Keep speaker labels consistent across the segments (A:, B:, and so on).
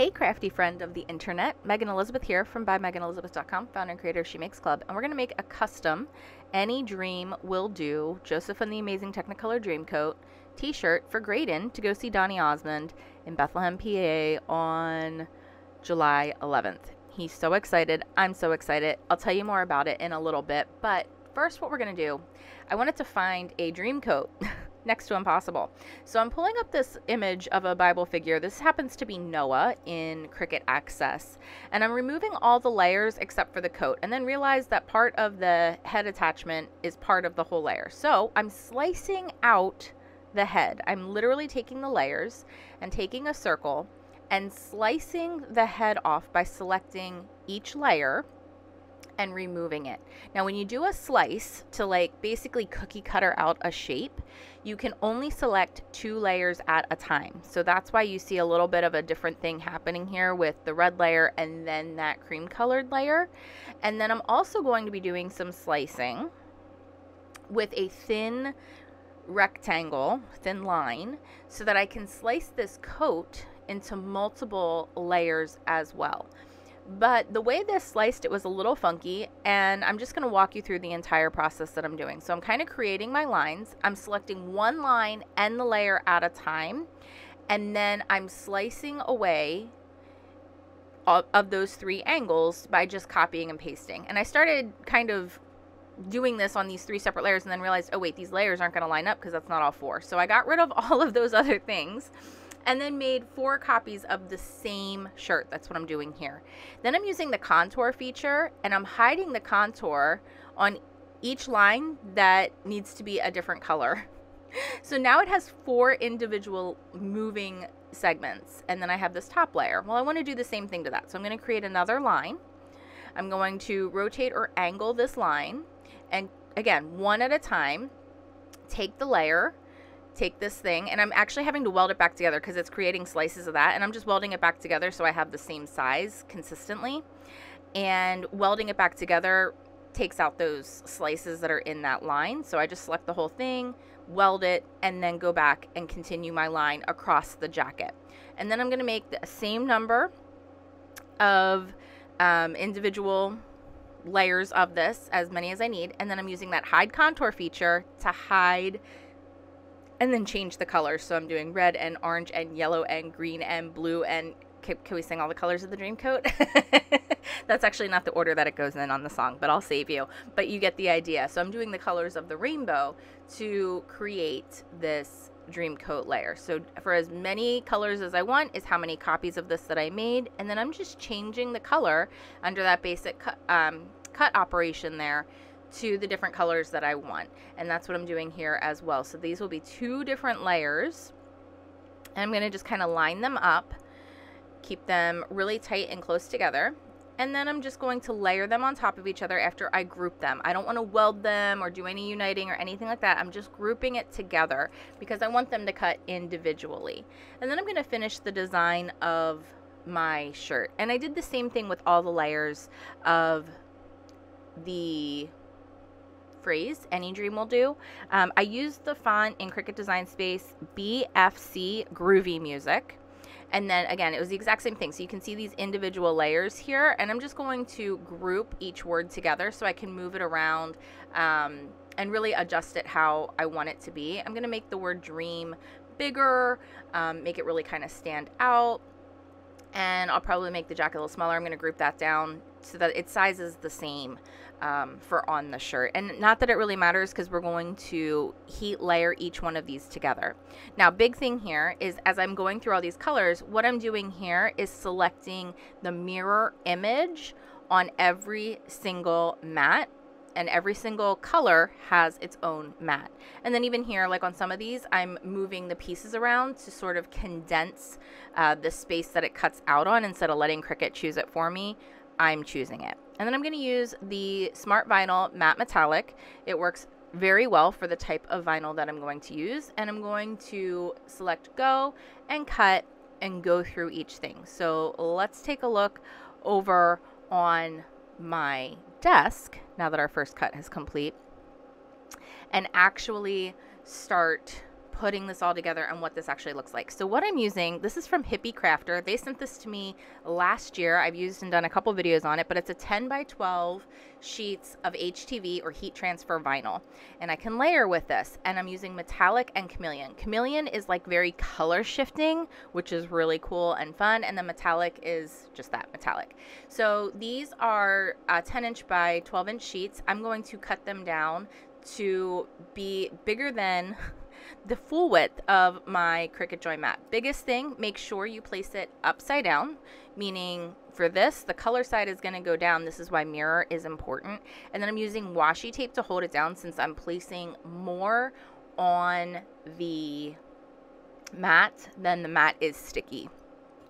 A: Hey crafty friend of the internet, Megan Elizabeth here from ByMeganElizabeth.com, founder and creator of She Makes Club, and we're going to make a custom Any Dream Will Do Joseph and the Amazing Technicolor Dream Coat t-shirt for Gradyn to go see Donny Osmond in Bethlehem, PA on July 11th. He's so excited. I'm so excited. I'll tell you more about it in a little bit, but first what we're going to do, I wanted to find a dream coat next to impossible. So I'm pulling up this image of a Bible figure. This happens to be Noah in Cricut Access. And I'm removing all the layers except for the coat, and then realize that part of the head attachment is part of the whole layer. So I'm slicing out the head. I'm literally taking the layers and taking a circle and slicing the head off by selecting each layer and removing it. Now when you do a slice to like basically cookie cutter out a shape, you can only select 2 layers at a time. So that's why you see a little bit of a different thing happening here with the red layer and then that cream colored layer. And then I'm also going to be doing some slicing with a thin rectangle, thin line, so that I can slice this coat into multiple layers as well. But the way this sliced, it was a little funky, and I'm just going to walk you through the entire process that I'm doing. So I'm kind of creating my lines. I'm selecting one line and the layer at a time, and then I'm slicing away of those 3 angles by just copying and pasting. And I started kind of doing this on these 3 separate layers and then realized, oh wait, these layers aren't going to line up because that's not all 4. So I got rid of all of those other things and then made 4 copies of the same shirt. That's what I'm doing here. Then I'm using the contour feature, and I'm hiding the contour on each line that needs to be a different color. So now it has 4 individual moving segments, and then I have this top layer. Well, I want to do the same thing to that. So I'm going to create another line. I'm going to rotate or angle this line, and again, one at a time, take the layer, take this thing, and I'm actually having to weld it back together because it's creating slices of that, and I'm just welding it back together so I have the same size consistently. And welding it back together takes out those slices that are in that line. So I just select the whole thing, weld it, and then go back and continue my line across the jacket. And then I'm going to make the same number of individual layers of this, as many as I need, and then I'm using that hide contour feature to hide and then change the colors. So I'm doing red and orange and yellow and green and blue, and can we sing all the colors of the dream coat? That's actually not the order that it goes in on the song, but I'll save you. But you get the idea. So I'm doing the colors of the rainbow to create this dream coat layer. So for as many colors as I want is how many copies of this that I made, and then I'm just changing the color under that basic cut operation there to the different colors that I want. And that's what I'm doing here as well. So these will be 2 different layers, and I'm going to just kind of line them up, keep them really tight and close together, and then I'm just going to layer them on top of each other after I group them. I don't want to weld them or do any uniting or anything like that. I'm just grouping it together because I want them to cut individually. And then I'm going to finish the design of my shirt, and I did the same thing with all the layers of the phrase Any Dream Will Do. I used the font in Cricut Design Space BFC Groovy Music, and then again it was the exact same thing. So you can see these individual layers here, and I'm just going to group each word together so I can move it around and really adjust it how I want it to be. I'm going to make the word dream bigger, make it really kind of stand out, and I'll probably make the jacket a little smaller. I'm going to group that down so that its size is the same for on the shirt. And not that it really matters because we're going to heat layer each one of these together. Now, big thing here is as I'm going through all these colors, what I'm doing here is selecting the mirror image on every single mat, and every single color has its own mat. And then even here, like on some of these, I'm moving the pieces around to sort of condense the space that it cuts out on. Instead of letting Cricut choose it for me, I'm choosing it. And then I'm going to use the Smart Vinyl Matte Metallic. It works very well for the type of vinyl that I'm going to use. And I'm going to select go and cut and go through each thing. So let's take a look over on my desk now that our first cut is complete and actually start putting this all together and what this actually looks like. So what I'm using, this is from Hippie Crafter. They sent this to me last year. I've used and done a couple videos on it, but it's a 10 by 12 sheets of HTV or heat transfer vinyl. And I can layer with this, and I'm using Metallic and Chameleon. Chameleon is like very color shifting, which is really cool and fun. And then Metallic is just that, metallic. So these are 10-inch by 12-inch sheets. I'm going to cut them down to be bigger than the full width of my Cricut Joy mat. Biggest thing, make sure you place it upside down, meaning for this, the color side is going to go down. This is why mirror is important. And then I'm using washi tape to hold it down since I'm placing more on the mat than the mat is sticky.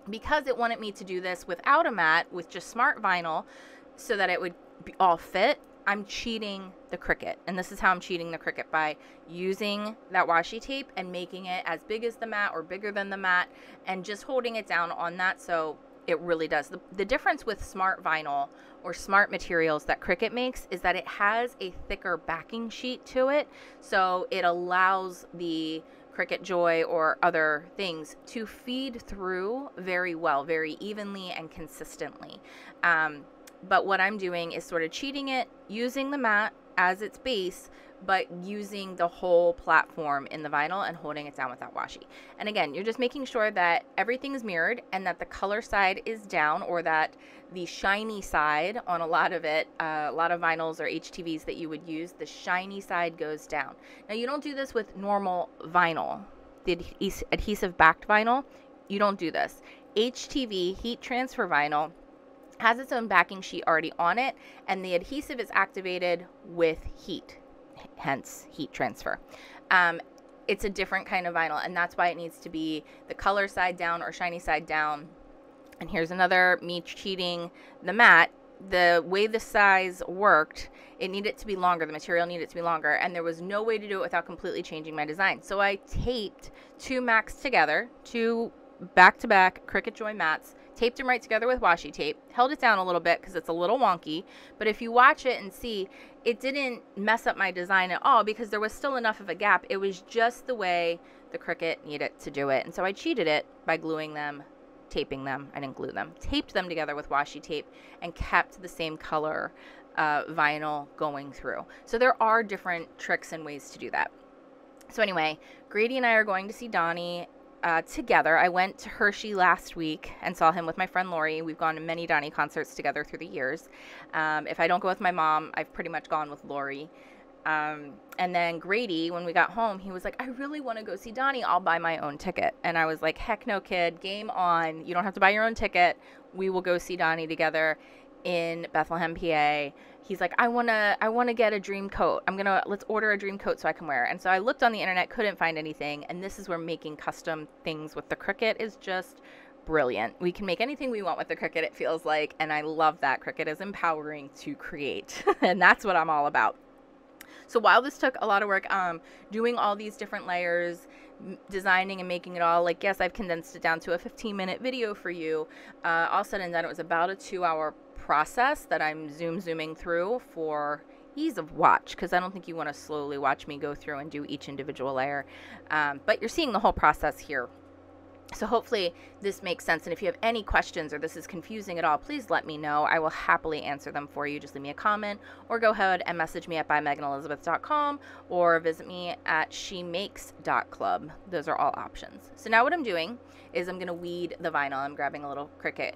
A: Because it wanted me to do this without a mat, with just smart vinyl, so that it would all fit, I'm cheating the Cricut. And this is how I'm cheating the Cricut, by using that washi tape and making it as big as the mat or bigger than the mat and just holding it down on that, so it really does. The difference with smart vinyl or smart materials that Cricut makes is that it has a thicker backing sheet to it, so it allows the Cricut Joy or other things to feed through very well, very evenly and consistently. But what I'm doing is sort of cheating it, using the mat as its base, but using the whole platform in the vinyl and holding it down with that washi. And again, you're just making sure that everything is mirrored and that the color side is down, or that the shiny side on a lot of it, a lot of vinyls or HTVs that you would use, the shiny side goes down. Now, you don't do this with normal vinyl, the adhesive backed vinyl. You don't do this. HTV, heat transfer vinyl, has its own backing sheet already on it, and the adhesive is activated with heat, hence heat transfer. It's a different kind of vinyl, and that's why it needs to be the color side down or shiny side down. And here's another me cheating the mat. The way the size worked, it needed to be longer. The material needed to be longer, and there was no way to do it without completely changing my design. So I taped two mats together, two back-to-back Cricut Joy mats, taped them right together with washi tape, held it down a little bit because it's a little wonky, but if you watch it and see, it didn't mess up my design at all because there was still enough of a gap. It was just the way the Cricut needed to do it. And so I cheated it by gluing them, taping them. I didn't glue them, taped them together with washi tape, and kept the same color vinyl going through. So there are different tricks and ways to do that. So anyway, Grady and I are going to see Donny together. I went to Hershey last week and saw him with my friend Lori. We've gone to many Donny concerts together through the years. If I don't go with my mom, I've pretty much gone with Lori. And then Grady, when we got home, he was like, I really want to go see Donny. I'll buy my own ticket. And I was like, heck no, kid. Game on. You don't have to buy your own ticket. We will go see Donny together in Bethlehem, PA. He's like, I want to get a dream coat. Let's order a dream coat so I can wear it. And so I looked on the internet, couldn't find anything. And this is where making custom things with the Cricut is just brilliant. We can make anything we want with the Cricut, it feels like. And I love that. Cricut is empowering to create. And that's what I'm all about. So while this took a lot of work, doing all these different layers, designing and making it all, like, yes, I've condensed it down to a 15-minute video for you. All said and done, it was about a 2-hour process that I'm zooming through for ease of watch, because I don't think you want to slowly watch me go through and do each individual layer. But you're seeing the whole process here. So hopefully this makes sense. And if you have any questions or this is confusing at all, please let me know. I will happily answer them for you. Just leave me a comment or go ahead and message me at bymeganelizabeth.com or visit me at shemakes.club. Those are all options. So now what I'm doing is I'm going to weed the vinyl. I'm grabbing a little Cricut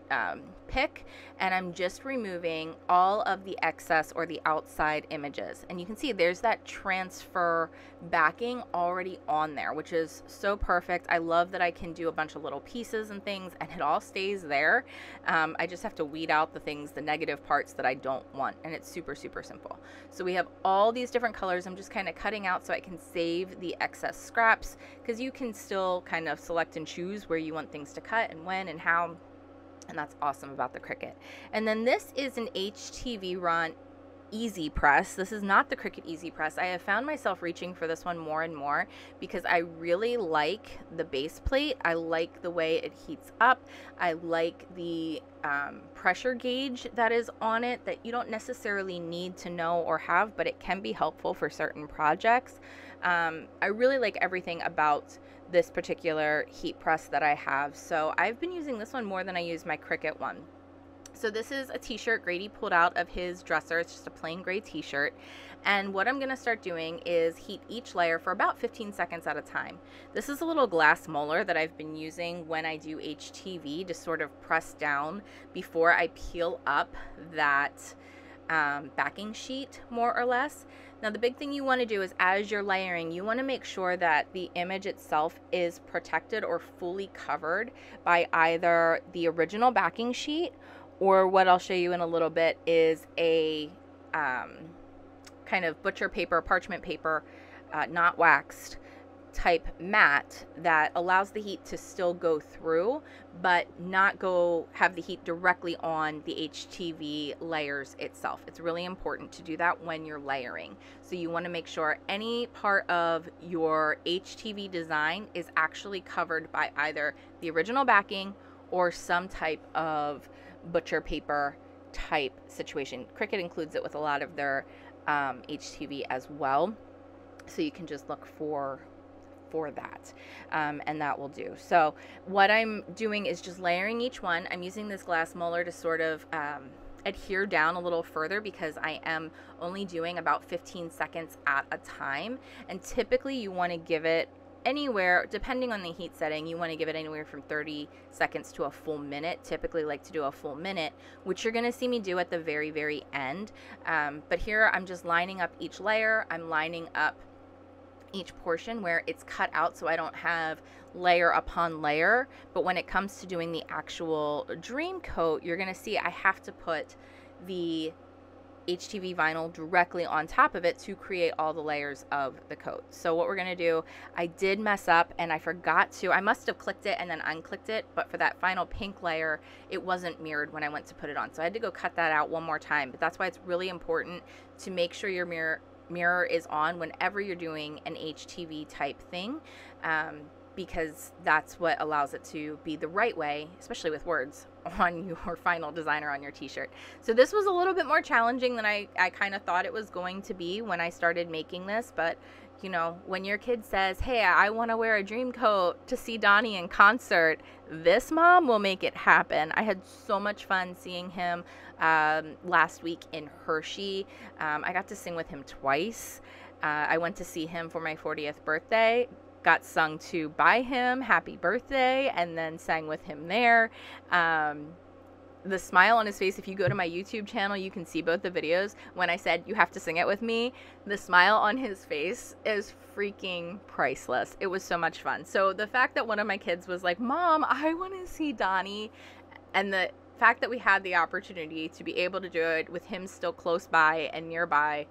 A: pick, and I'm just removing all of the excess or the outside images. And you can see there's that transfer backing already on there, which is so perfect. I love that I can do a bunch of little pieces and things and it all stays there. I just have to weed out the things, the negative parts that I don't want, and it's super, super simple. So we have all these different colors. I'm just kind of cutting out so I can save the excess scraps, because you can still kind of select and choose where you want things to cut and when and how. And that's awesome about the Cricut. And then this is an HTV run Easy Press. This is not the Cricut Easy Press. I have found myself reaching for this one more and more because I really like the base plate. I like the way it heats up. I like the pressure gauge that is on it that you don't necessarily need to know or have, but it can be helpful for certain projects. I really like everything about this particular heat press that I have. So I've been using this one more than I use my Cricut one. So this is a t-shirt Grady pulled out of his dresser. It's just a plain gray t-shirt. And what I'm going to start doing is heat each layer for about 15 seconds at a time. This is a little glass molar that I've been using when I do HTV to sort of press down before I peel up that backing sheet, more or less. Now the big thing you want to do is, as you're layering, you want to make sure that the image itself is protected or fully covered by either the original backing sheet, or what I'll show you in a little bit is a kind of butcher paper, parchment paper, not waxed type mat that allows the heat to still go through, but not have the heat directly on the HTV layers itself. It's really important to do that when you're layering. So you want to make sure any part of your HTV design is actually covered by either the original backing or some type of butcher paper type situation. Cricut includes it with a lot of their HTV as well, so you can just look for that, and that will do. So what I'm doing is just layering each one. I'm using this glass molar to sort of adhere down a little further because I am only doing about 15 seconds at a time, and typically you want to give it anywhere, depending on the heat setting, you want to give it anywhere from 30 seconds to a full minute. Typically like to do a full minute, which you're going to see me do at the very, very end. But here I'm just lining up each layer. I'm lining up each portion where it's cut out so I don't have layer upon layer. But when it comes to doing the actual dream coat, you're going to see I have to put the HTV vinyl directly on top of it to create all the layers of the coat. So what we're going to do, I did mess up and I forgot to, I must have clicked it and then unclicked it, but for that final pink layer, it wasn't mirrored when I went to put it on. So I had to go cut that out one more time. But that's why it's really important to make sure your mirror is on whenever you're doing an HTV type thing, because that's what allows it to be the right way, especially with words, on your final design or on your t-shirt. So this was a little bit more challenging than I kind of thought it was going to be when I started making this. But you know, when your kid says, hey, I want to wear a dream coat to see Donny in concert, this mom will make it happen. I had so much fun seeing him last week in Hershey. I got to sing with him twice. I went to see him for my 40th birthday, got sung to by him, happy birthday, and then sang with him there. The smile on his face, if you go to my YouTube channel, you can see both the videos. When I said you have to sing it with me, the smile on his face is freaking priceless. It was so much fun. So the fact that one of my kids was like, Mom, I want to see Donny, and the fact that we had the opportunity to be able to do it with him still close by and nearby,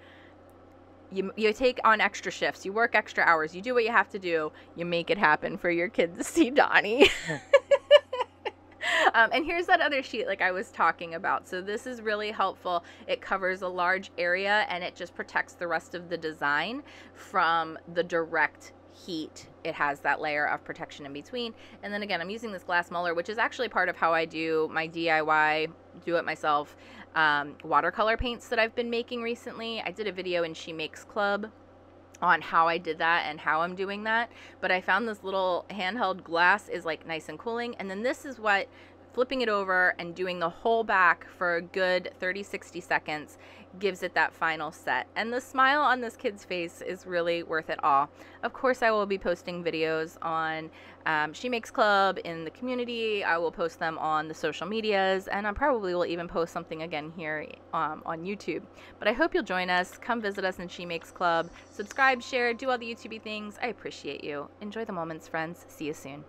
A: you take on extra shifts, you work extra hours, you do what you have to do, you make it happen for your kid to see Donny. And here's that other sheet like I was talking about. So this is really helpful. It covers a large area and it just protects the rest of the design from the direct heat. It has that layer of protection in between. And then again, I'm using this glass molar, which is actually part of how I do my DIY, do it myself, watercolor paints that I've been making recently. I did a video in She Makes Club on how I did that and how I'm doing that, but I found this little handheld glass is like nice and cooling. And then this is what flipping it over and doing the whole back for a good 30-60 seconds gives it that final set. And the smile on this kid's face is really worth it all. Of course, I will be posting videos on She Makes Club in the community. I will post them on the social medias, and I probably will even post something again here on YouTube. But I hope you'll join us. Come visit us in She Makes Club. Subscribe, share, do all the YouTubey things. I appreciate you. Enjoy the moments, friends. See you soon.